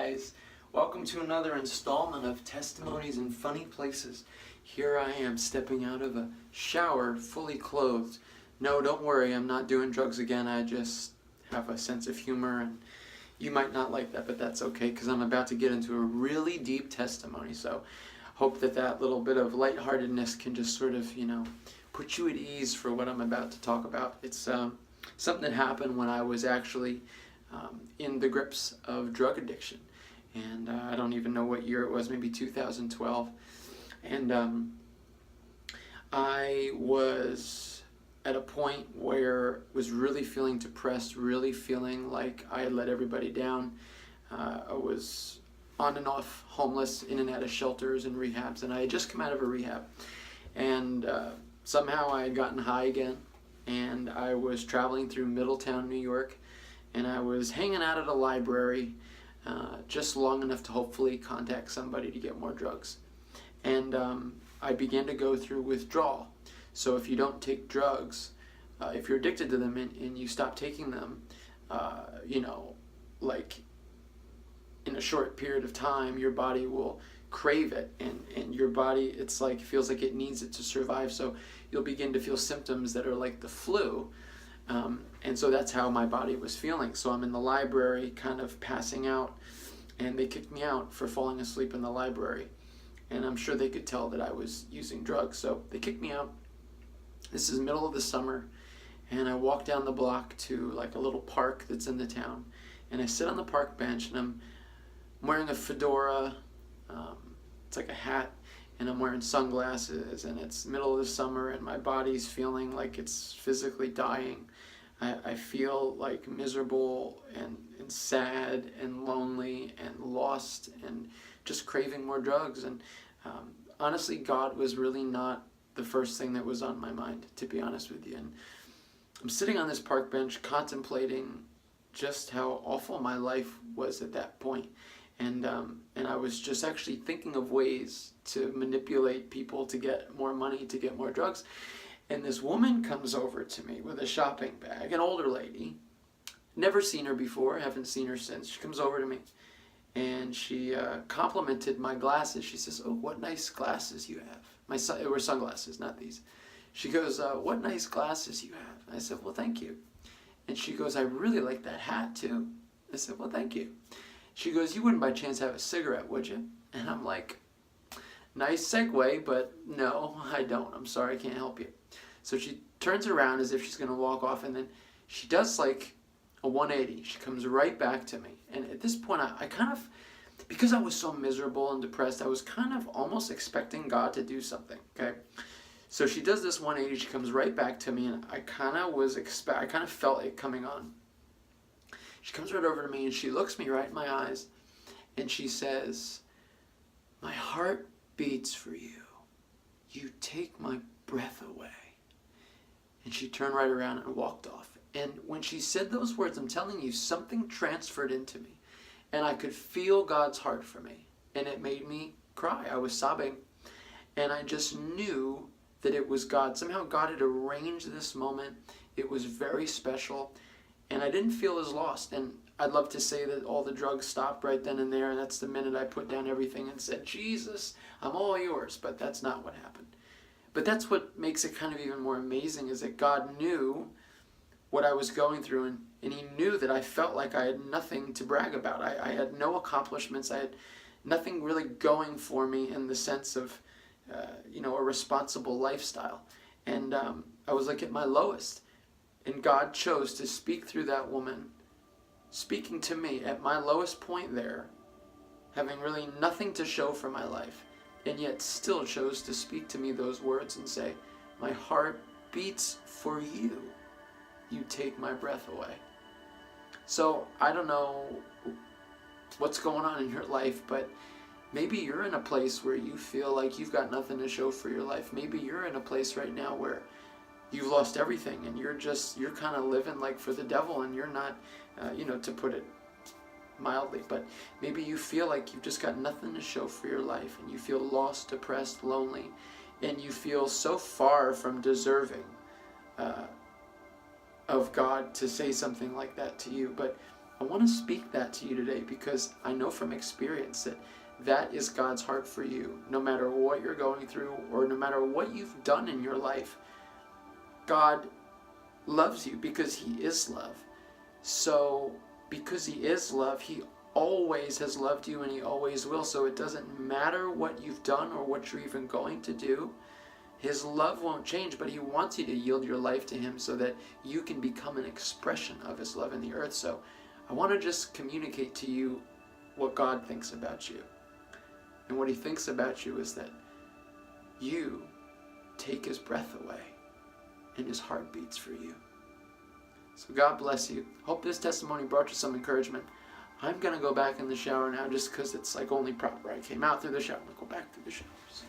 guys. Welcome to another installment of Testimonies in Funny Places. Here I am stepping out of a shower fully clothed. No, don't worry, I'm not doing drugs again. I just have a sense of humor, and you might not like that, but that's okay because I'm about to get into a really deep testimony. So hope that little bit of lightheartedness can just sort of, put you at ease for what I'm about to talk about. It's something that happened when I was actually in the grips of drug addiction. And I don't even know what year it was, maybe 2012. And I was at a point where I was really feeling depressed, really feeling like I had let everybody down. I was on and off homeless, in and out of shelters and rehabs, and I had just come out of a rehab. And somehow I had gotten high again, and I was traveling through Middletown, New York, and I was hanging out at a library just long enough to hopefully contact somebody to get more drugs. And I began to go through withdrawal. So if you don't take drugs, if you're addicted to them and you stop taking them, like in a short period of time, your body will crave it, and your body, it's like, feels like it needs it to survive. So you'll begin to feel symptoms that are like the flu. And so that's how my body was feeling. So I'm in the library kind of passing out, and they kicked me out for falling asleep in the library. And I'm sure they could tell that I was using drugs. So they kicked me out. This is middle of the summer, and I walk down the block to like a little park that's in the town. And I sit on the park bench, and I'm wearing a fedora. It's like a hat, and I'm wearing sunglasses, and it's middle of the summer, and my body's feeling like it's physically dying. I feel like miserable and sad and lonely and lost and just craving more drugs. And honestly, God was really not the first thing that was on my mind, to be honest with you. And I'm sitting on this park bench contemplating just how awful my life was at that point. And I was just actually thinking of ways to manipulate people to get more money, to get more drugs. And this woman comes over to me with a shopping bag, an older lady. Never seen her before, haven't seen her since. She comes over to me, and she complimented my glasses. She says, "Oh, what nice glasses you have." It were sunglasses, not these. She goes, "What nice glasses you have." I said, "Well, thank you." And she goes, "I really like that hat too." I said, "Well, thank you." She goes, "You wouldn't by chance have a cigarette, would you?" And I'm like, nice segue, but no, I don't. I'm sorry, I can't help you. So she turns around as if she's going to walk off, and then she does like a 180. She comes right back to me. And at this point, I kind of, because I was so miserable and depressed, I was kind of almost expecting God to do something, okay? So she does this 180. She comes right back to me, and I kind of felt it coming on. She comes right over to me, and she looks me right in my eyes, and she says, "My heart beats for you. You take my breath away." And she turned right around and walked off. And when she said those words, I'm telling you, something transferred into me. And I could feel God's heart for me. And it made me cry. I was sobbing. And I just knew that it was God. Somehow God had arranged this moment. It was very special. And I didn't feel as lost. And I'd love to say that all the drugs stopped right then and there. And that's the minute I put down everything and said, "Jesus, I'm all yours." But that's not what happened. But that's what makes it kind of even more amazing, is that God knew what I was going through, and He knew that I felt like I had nothing to brag about. I had no accomplishments. I had nothing really going for me in the sense of, a responsible lifestyle. And I was like at my lowest. And God chose to speak through that woman, speaking to me at my lowest point there, having really nothing to show for my life, and yet still chose to speak to me those words and say, "My heart beats for you. You take my breath away." So I don't know what's going on in your life, but maybe you're in a place where you feel like you've got nothing to show for your life. Maybe you're in a place right now where you've lost everything, and you're kind of living like for the devil, and you're not, to put it mildly, but maybe you feel like you've just got nothing to show for your life, and you feel lost, depressed, lonely, and you feel so far from deserving of God to say something like that to you. But I want to speak that to you today, because I know from experience that that is God's heart for you. No matter what you're going through, or no matter what you've done in your life, God loves you because He is love. So because He is love, He always has loved you and He always will. So it doesn't matter what you've done or what you're even going to do. His love won't change, but He wants you to yield your life to Him so that you can become an expression of His love in the earth. So I want to just communicate to you what God thinks about you. And what He thinks about you is that you take His breath away and His heart beats for you. So God bless you. Hope this testimony brought you some encouragement. I'm going to go back in the shower now, just because it's like only proper. I came out through the shower. I'm going to go back through the showers.